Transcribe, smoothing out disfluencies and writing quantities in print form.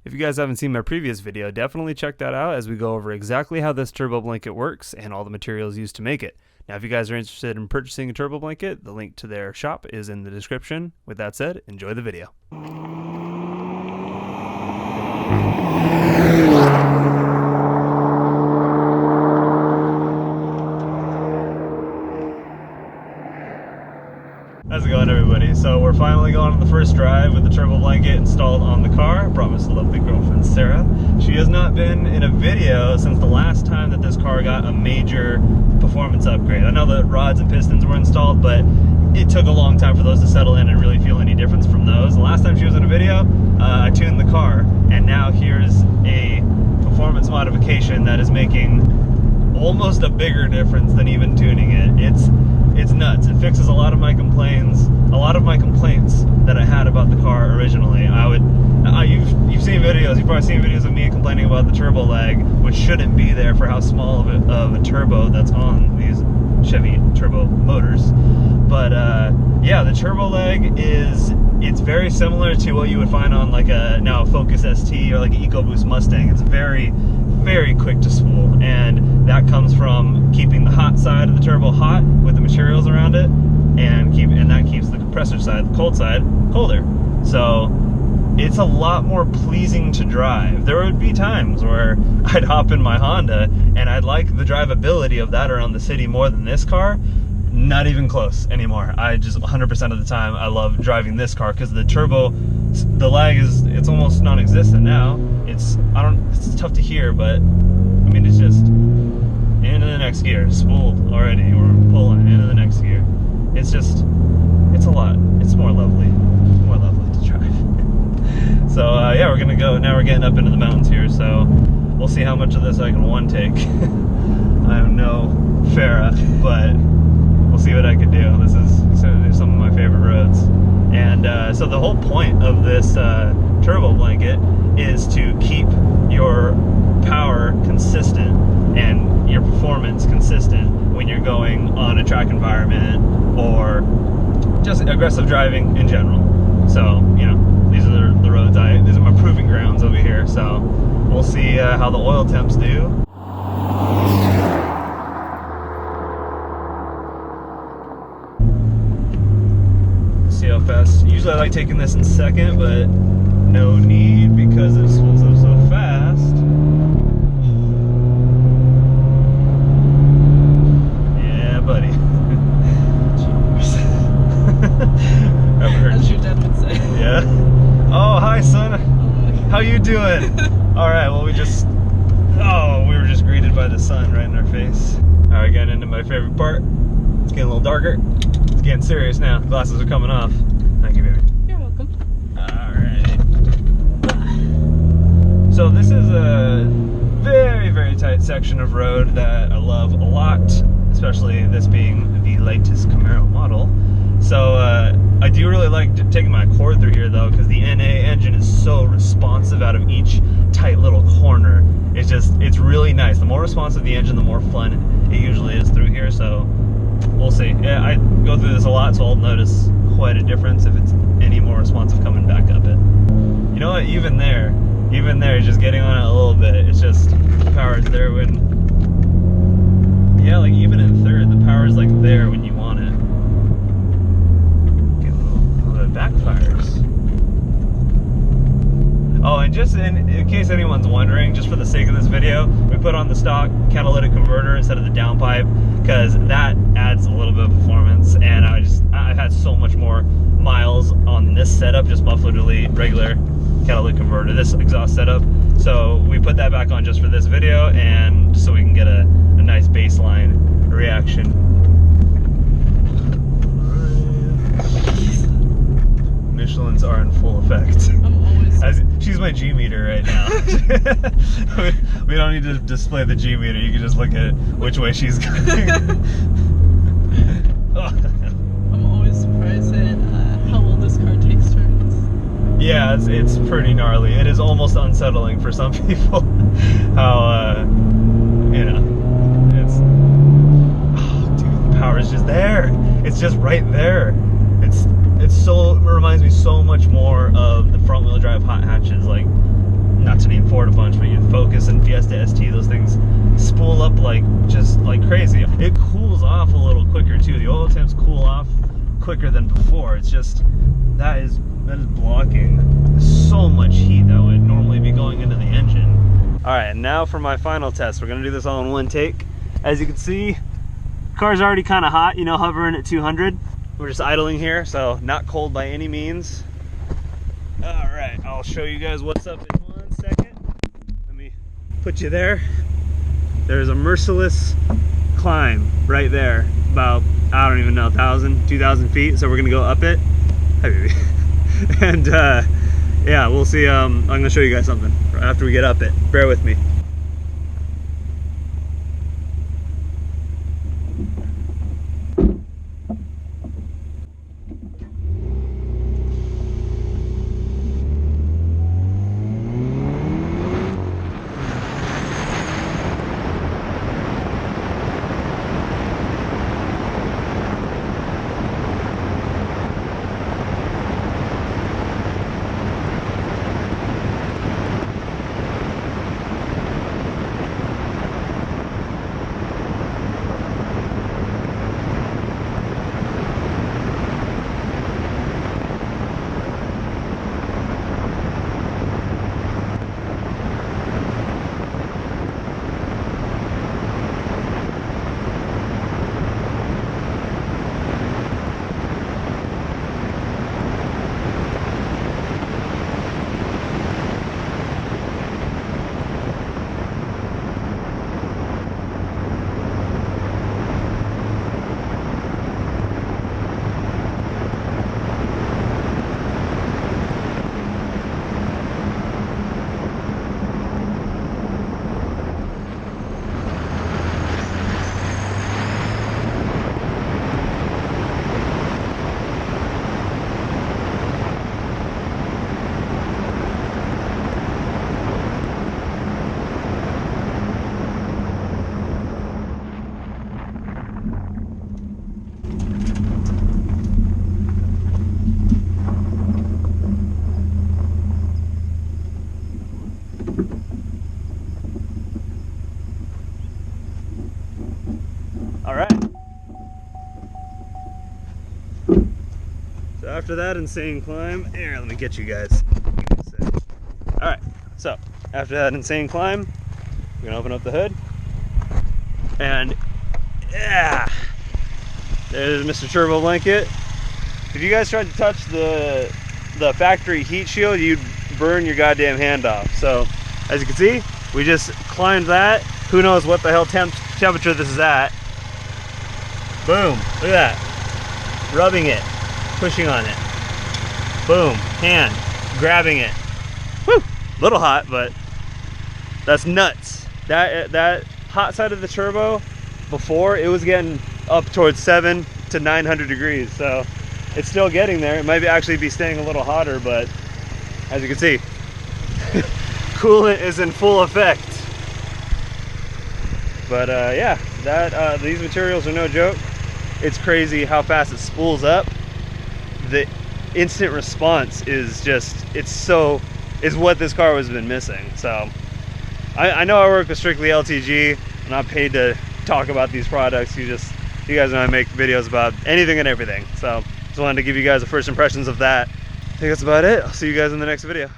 If you guys haven't seen my previous video, definitely check that out as we go over exactly how this turbo blanket works and all the materials used to make it. Now, if you guys are interested in purchasing a turbo blanket, the link to their shop is in the description. With that said, enjoy the video. How's it going, everybody? So we're finally going on the first drive with the turbo blanket installed on the car. I brought my lovely girlfriend Sarah. She has not been in a video since the last time that this car got a major performance upgrade. I know the rods and pistons were installed, but it took a long time for those to settle in and really feel any difference from those. The last time she was in a video, I tuned the car, and now here's a performance modification that is making almost a bigger difference than even tuning it. It's nuts. It fixes a lot of my complaints that I had about the car originally. You've seen videos, you've probably seen videos of me complaining about the turbo lag, which shouldn't be there for how small of a turbo that's on these Chevy turbo motors. But yeah, the turbo lag it's very similar to what you would find on like a Focus ST or like an EcoBoost Mustang. It's very, very quick to spool, and that comes from keeping the hot side of the turbo hot with the materials around it, and that keeps the compressor side, the cold side, colder. So it's a lot more pleasing to drive. There would be times where I'd hop in my Honda and I'd like the drivability of that around the city more than this car. Not even close anymore. I just 100% of the time I love driving this car because the turbo, the lag it's almost non-existent now. It's tough to hear, but I mean, it's just into the next gear, spooled already, we're pulling into the next gear. It's a lot. It's more lovely to drive. So yeah, we're gonna go now. We're getting up into the mountains here, so we'll see how much of this I can one take. I am no Farah, but we'll see what I can do. This is some of my favorite roads. And so the whole point of this turbo blanket is to keep your power consistent and your performance consistent when you're going on a track environment or just aggressive driving in general. So, you know, these are the roads these are my proving grounds over here. So we'll see how the oil temps do. See how fast. Usually I like taking this in second, but no need because it spools up so fast. Yeah, buddy. As your dad would say. Yeah. Oh, hi, son. How you doing? All right. Well, we were just greeted by the sun right in our face. All right, getting into my favorite part. It's getting a little darker. It's getting serious now. Glasses are coming off. Thank you, baby. You're welcome. Alright. So this is a very, very tight section of road that I love a lot, especially this being the latest Camaro model. So I do really like taking my Accord through here though, because the NA engine is so responsive out of each tight little corner. It's really nice. The more responsive the engine, the more fun it usually is through here. So we'll see. Yeah, I go through this a lot, so I'll notice quite a difference if it's any more responsive coming back up it. You know what? Even there, just getting on it a little bit, it's just the power is there when. Yeah, like even in third, the power is like there when you want it. Get a little bit backfires. Oh, and just in case anyone's wondering, just for the sake of this video, we put on the stock catalytic converter instead of the downpipe because that adds a little bit of performance. And I've had so much more miles on this setup, just muffler delete, regular catalytic converter, this exhaust setup. So we put that back on just for this video, and so we can get a nice baseline reaction. Michelin's are in full effect. I'm always. She's my G meter right now. we don't need to display the G meter. You can just look at which way she's going. I'm always surprised at how well this car takes turns. Yeah, it's pretty gnarly. It is almost unsettling for some people. How you know, dude, the power is just there. It's just right there. It reminds me so much more of the front wheel drive hot hatches like Ford a bunch, but you Focus and Fiesta ST, those things spool up like just like crazy. It cools off a little quicker too. The oil temps cool off quicker than before. It's just that is blocking so much heat that would normally be going into the engine. All right, and now for my final test. We're gonna do this all in one take. As you can see, car's already kind of hot, you know, hovering at 200. We're just idling here, so not cold by any means. All right, I'll show you guys what's up in 1 second. Let me put you there. There's a merciless climb right there, about, I don't even know, 1,000, 2,000 feet. So we're gonna go up it. Hi, baby. And yeah, we'll see. I'm gonna show you guys something after we get up it. Bear with me. All right. So after that insane climb, here, let me get you guys. All right, so after that insane climb, we're gonna open up the hood. And yeah, there's Mr. Turbo Blanket. If you guys tried to touch the factory heat shield, you'd burn your goddamn hand off. So as you can see, we just climbed that. Who knows what the hell temperature this is at. Boom, look at that. Rubbing it, pushing on it. Boom, hand, grabbing it. Woo, little hot, but that's nuts. That hot side of the turbo, before it was getting up towards 700 to 900 degrees. So it's still getting there. It might actually be staying a little hotter, but as you can see, coolant is in full effect. But yeah, these materials are no joke. It's crazy how fast it spools up. The instant response is just, is what this car has been missing. So I know I work with strictly LTG. I'm not paid to talk about these products. You guys know I make videos about anything and everything. So just wanted to give you guys the first impressions of that. I think that's about it. I'll see you guys in the next video.